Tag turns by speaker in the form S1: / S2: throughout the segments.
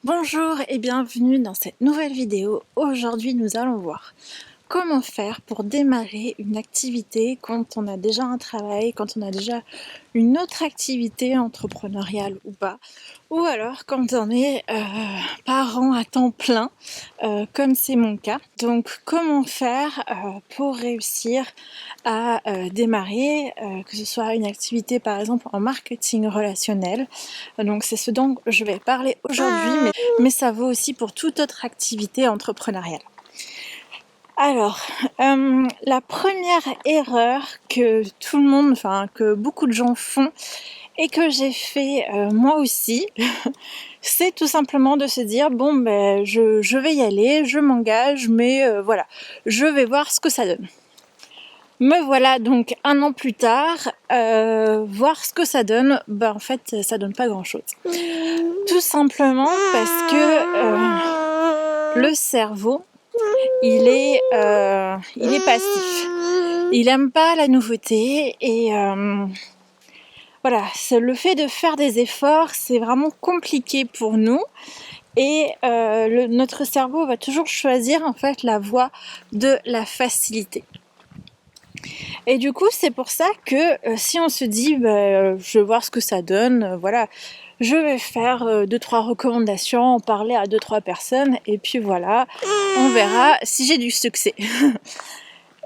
S1: Bonjour et bienvenue dans cette nouvelle vidéo. Aujourd'hui nous allons voir comment faire pour démarrer une activité quand on a déjà un travail, quand on a déjà une autre activité entrepreneuriale ou pas, ou alors quand on est parent à temps plein, comme c'est mon cas. Donc comment faire pour réussir à démarrer, que ce soit une activité par exemple en marketing relationnel. Donc c'est ce dont je vais parler aujourd'hui, mais ça vaut aussi pour toute autre activité entrepreneuriale. Alors, la première erreur que tout le monde, que beaucoup de gens font et que j'ai fait moi aussi, c'est tout simplement de se dire bon ben je vais y aller, je m'engage, mais voilà, je vais voir ce que ça donne. Me voilà donc 1 an plus tard, voir ce que ça donne, en fait ça donne pas grand chose. Tout simplement parce que le cerveau, il est passif. Il aime pas la nouveauté et voilà, le fait de faire des efforts, c'est vraiment compliqué pour nous. Et notre cerveau va toujours choisir en fait la voie de la facilité. Et du coup, c'est pour ça que si on se dit je vais voir ce que ça donne, voilà, je vais faire 2-3 recommandations, en parler à 2-3 personnes, et puis voilà, on verra si j'ai du succès.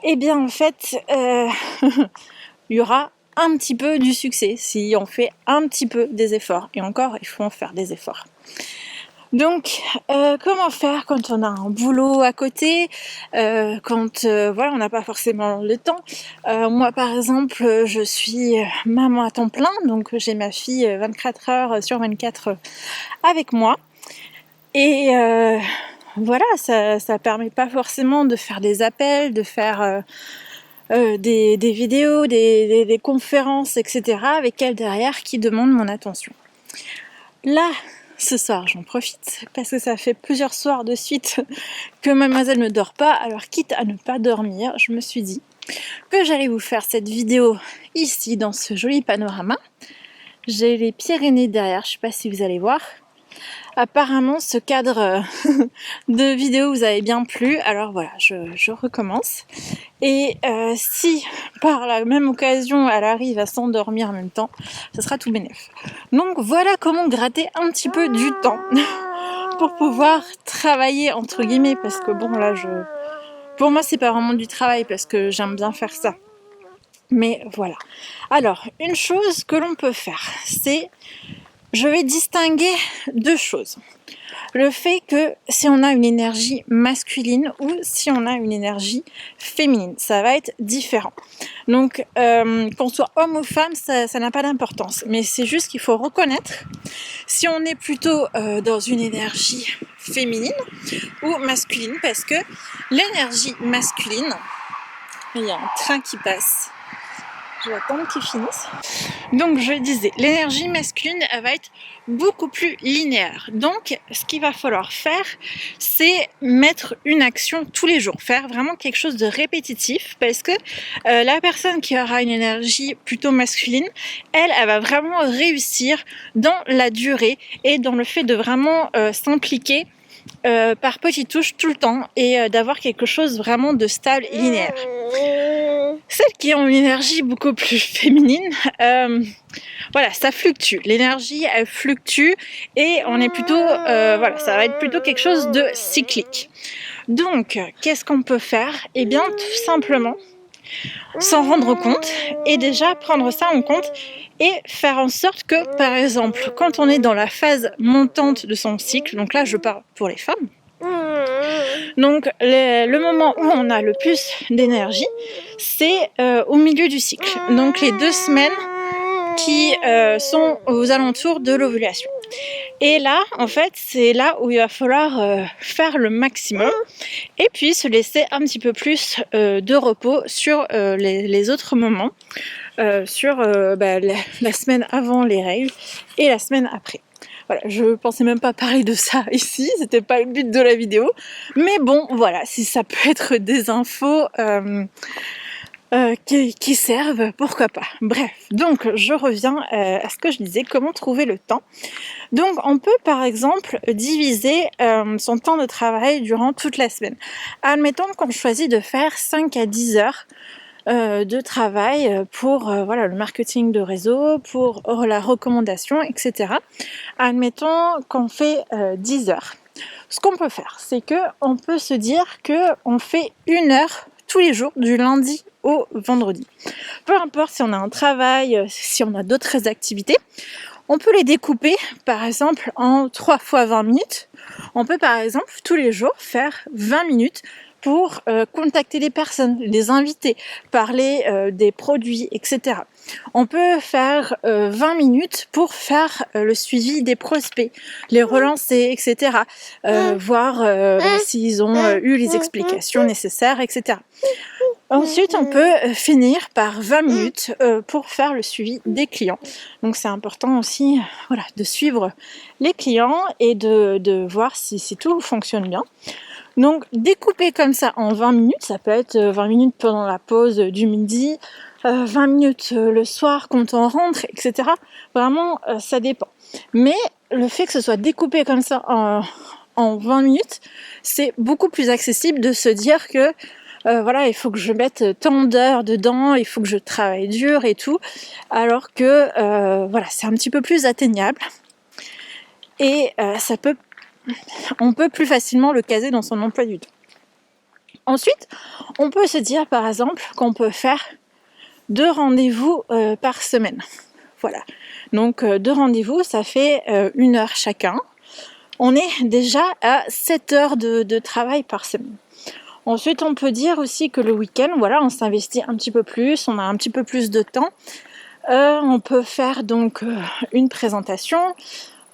S1: Et bien en fait, il y aura un petit peu du succès si on fait un petit peu des efforts. Et encore, il faut en faire des efforts. Donc, comment faire quand on a un boulot à côté, quand voilà, on n'a pas forcément le temps. Moi, par exemple, je suis maman à temps plein, donc j'ai ma fille 24 heures sur 24 avec moi. Et voilà, ça permet pas forcément de faire des appels, de faire des vidéos, des conférences, etc. avec elle derrière qui demandent mon attention. Là, ce soir, j'en profite parce que ça fait plusieurs soirs de suite que mademoiselle ne dort pas. Alors, quitte à ne pas dormir, je me suis dit que j'allais vous faire cette vidéo ici, dans ce joli panorama. J'ai les Pyrénées derrière, je ne sais pas si vous allez voir. Apparemment, ce cadre de vidéo vous avait bien plu. Alors voilà, je recommence. Et si par la même occasion elle arrive à s'endormir en même temps, ce sera tout bénef. Donc voilà comment gratter un petit peu du temps pour pouvoir travailler entre guillemets, parce que bon là pour moi c'est pas vraiment du travail parce que j'aime bien faire ça. Mais voilà. Alors une chose que l'on peut faire, c'est je vais distinguer 2 choses. Le fait que si on a une énergie masculine ou si on a une énergie féminine, ça va être différent. Donc qu'on soit homme ou femme, ça n'a pas d'importance. Mais c'est juste qu'il faut reconnaître si on est plutôt dans une énergie féminine ou masculine, parce que l'énergie masculine, il y a un train qui passe. Je vais attendre qu'il finisse. Donc je disais, l'énergie masculine, elle va être beaucoup plus linéaire. Donc ce qu'il va falloir faire, c'est mettre une action tous les jours, faire vraiment quelque chose de répétitif, parce que la personne qui aura une énergie plutôt masculine, elle va vraiment réussir dans la durée et dans le fait de vraiment s'impliquer par petites touches tout le temps et d'avoir quelque chose vraiment de stable et linéaire. Celles qui ont une énergie beaucoup plus féminine, voilà, ça fluctue. L'énergie, elle fluctue et on est plutôt, voilà, ça va être plutôt quelque chose de cyclique. Donc, qu'est-ce qu'on peut faire? Eh bien, tout simplement, s'en rendre compte et déjà prendre ça en compte et faire en sorte que, par exemple, quand on est dans la phase montante de son cycle, donc là, je parle pour les femmes, donc le moment où on a le plus d'énergie, c'est au milieu du cycle. Donc les 2 semaines qui sont aux alentours de l'ovulation. Et là, en fait, c'est là où il va falloir faire le maximum et puis se laisser un petit peu plus de repos sur les autres moments, sur la semaine avant les règles et la semaine après. Voilà, je pensais même pas parler de ça ici, c'était pas le but de la vidéo. Mais bon, voilà, si ça peut être des infos qui servent, pourquoi pas. Bref, donc je reviens à ce que je disais, comment trouver le temps. Donc on peut par exemple diviser son temps de travail durant toute la semaine. Admettons qu'on choisit de faire 5 à 10 heures de travail pour le marketing de réseau, pour la recommandation, etc. Admettons qu'on fait 10 heures. Ce qu'on peut faire, c'est qu'on peut se dire qu'on fait 1 heure tous les jours, du lundi au vendredi. Peu importe si on a un travail, si on a d'autres activités, on peut les découper par exemple en 3 fois 20 minutes. On peut par exemple tous les jours faire 20 minutes pour contacter les personnes, les inviter, parler des produits, etc. On peut faire 20 minutes pour faire le suivi des prospects, les relancer, etc. Voir s'ils ont eu les explications nécessaires, etc. Ensuite, on peut finir par 20 minutes pour faire le suivi des clients. Donc c'est important aussi de suivre les clients et de voir si tout fonctionne bien. Donc découper comme ça en 20 minutes, ça peut être 20 minutes pendant la pause du midi, 20 minutes le soir quand on rentre, etc. Vraiment, ça dépend. Mais le fait que ce soit découpé comme ça en 20 minutes, c'est beaucoup plus accessible de se dire que il faut que je mette tant d'heures dedans, il faut que je travaille dur et tout, alors que c'est un petit peu plus atteignable et on peut plus facilement le caser dans son emploi du temps. Ensuite, on peut se dire par exemple qu'on peut faire 2 rendez-vous par semaine. Voilà. Donc 2 rendez-vous, ça fait 1 heure chacun. On est déjà à 7 heures de travail par semaine. Ensuite, on peut dire aussi que le week-end, on s'investit un petit peu plus, on a un petit peu plus de temps. On peut faire donc une présentation,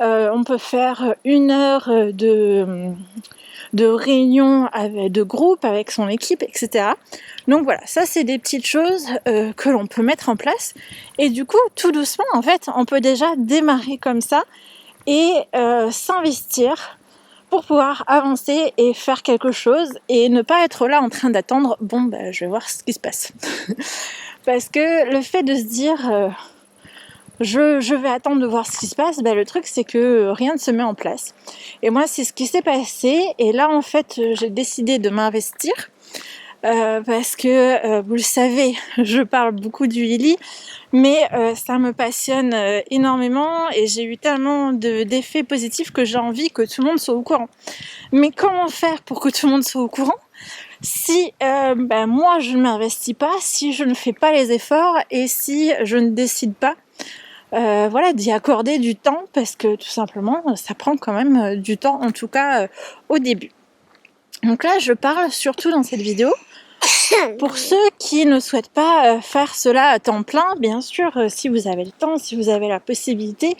S1: on peut faire 1 heure de réunion de groupe avec son équipe, etc. Donc voilà, ça c'est des petites choses que l'on peut mettre en place. Et du coup, tout doucement, en fait, on peut déjà démarrer comme ça et s'investir pour pouvoir avancer et faire quelque chose et ne pas être là en train d'attendre, je vais voir ce qui se passe. Parce que le fait de se dire je vais attendre de voir ce qui se passe, le truc c'est que rien ne se met en place. Et moi c'est ce qui s'est passé et là en fait j'ai décidé de m'investir parce que vous le savez, je parle beaucoup du Healy, mais ça me passionne énormément et j'ai eu tellement d'effets positifs que j'ai envie que tout le monde soit au courant. Mais comment faire pour que tout le monde soit au courant si moi je ne m'investis pas, si je ne fais pas les efforts et si je ne décide pas d'y accorder du temps, parce que tout simplement ça prend quand même du temps, en tout cas au début. Donc là je parle surtout dans cette vidéo pour ceux qui ne souhaitent pas faire cela à temps plein. Bien sûr, si vous avez le temps, si vous avez la possibilité,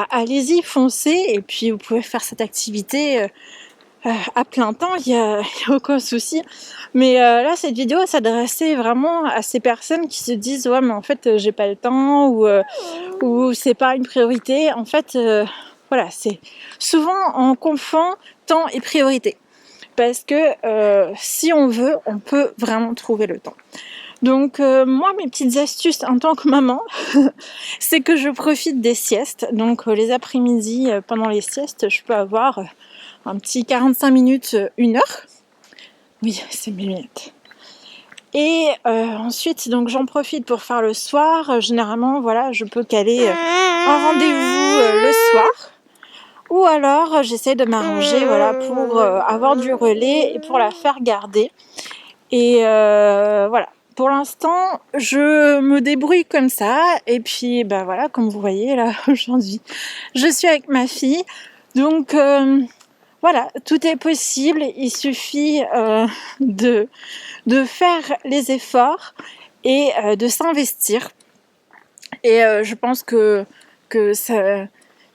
S1: allez-y, foncez, et puis vous pouvez faire cette activité à plein temps, il y a aucun souci. Mais là, cette vidéo s'adressait vraiment à ces personnes qui se disent ouais, mais en fait, j'ai pas le temps, ou c'est pas une priorité. En fait, c'est souvent on confond temps et priorité. Parce que si on veut, on peut vraiment trouver le temps. Donc moi, mes petites astuces en tant que maman, c'est que je profite des siestes. Donc les après-midi, pendant les siestes, je peux avoir un petit 45 minutes, 1 heure. Oui, c'est mes lunettes. Et ensuite, donc j'en profite pour faire le soir. Généralement, je peux caler un rendez-vous le soir. Ou alors, j'essaie de m'arranger pour avoir du relais et pour la faire garder. Et pour l'instant, je me débrouille comme ça. Et puis, comme vous voyez là, aujourd'hui, je suis avec ma fille. Donc, tout est possible. Il suffit de faire les efforts et de s'investir. Et je pense que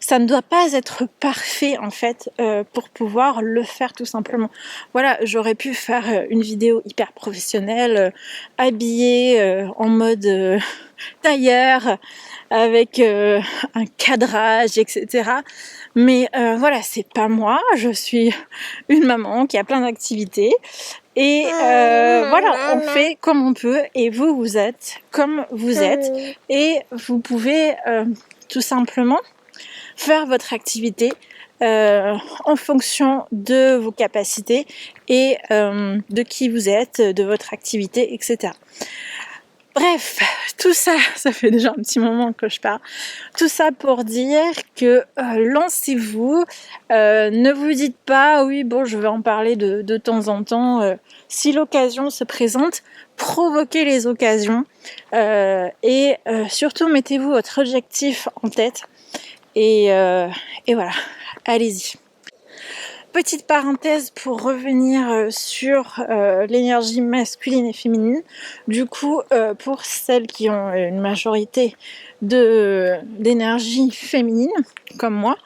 S1: ça ne doit pas être parfait en fait pour pouvoir le faire tout simplement. J'aurais pu faire une vidéo hyper professionnelle, habillée en mode tailleur, avec un cadrage, etc. Mais c'est pas moi, je suis une maman qui a plein d'activités Et voilà, on fait comme on peut et vous êtes comme vous êtes et vous pouvez tout simplement faire votre activité en fonction de vos capacités et de qui vous êtes, de votre activité, etc. Bref, tout ça, ça fait déjà un petit moment que je parle, tout ça pour dire que lancez-vous, ne vous dites pas oui bon je vais en parler de temps en temps, si l'occasion se présente, provoquez les occasions et surtout mettez-vous votre objectif en tête et voilà, allez-y. Petite parenthèse pour revenir sur l'énergie masculine et féminine. Du coup, pour celles qui ont une majorité d'énergie féminine, comme moi,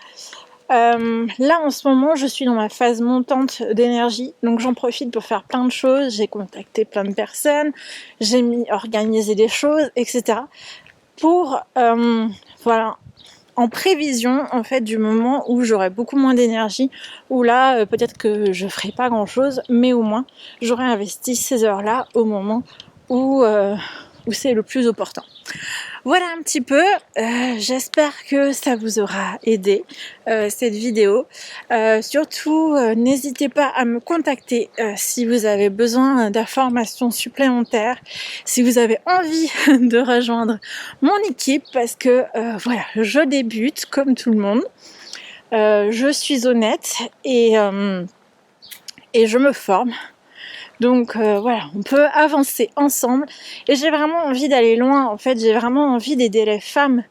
S1: là en ce moment je suis dans ma phase montante d'énergie, donc j'en profite pour faire plein de choses. J'ai contacté plein de personnes, j'ai organisé des choses, etc. Pour voilà, en prévision en fait du moment où j'aurai beaucoup moins d'énergie, où là peut-être que je ferai pas grand chose, mais au moins j'aurai investi ces heures là au moment où c'est le plus opportun. Voilà un petit peu, j'espère que ça vous aura aidé cette vidéo. Surtout n'hésitez pas à me contacter si vous avez besoin d'informations supplémentaires, si vous avez envie de rejoindre mon équipe, parce que voilà, je débute comme tout le monde, je suis honnête et je me forme. Donc voilà, on peut avancer ensemble et j'ai vraiment envie d'aller loin. En fait, j'ai vraiment envie d'aider les femmes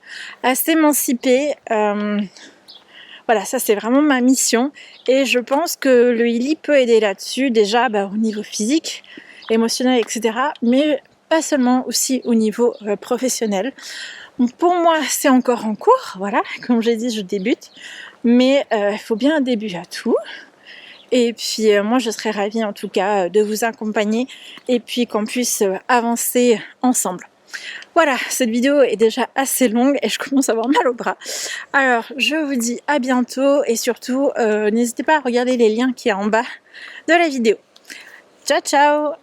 S1: à s'émanciper. Voilà, ça c'est vraiment ma mission et je pense que le Healy peut aider là-dessus, déjà au niveau physique, émotionnel, etc. Mais pas seulement, aussi au niveau professionnel. Donc, pour moi, c'est encore en cours, voilà, comme j'ai dit, je débute, mais il faut bien un début à tout. Et puis moi je serais ravie en tout cas de vous accompagner et puis qu'on puisse avancer ensemble. Voilà, cette vidéo est déjà assez longue et je commence à avoir mal au bras. Alors je vous dis à bientôt et surtout n'hésitez pas à regarder les liens qui est en bas de la vidéo. Ciao ciao!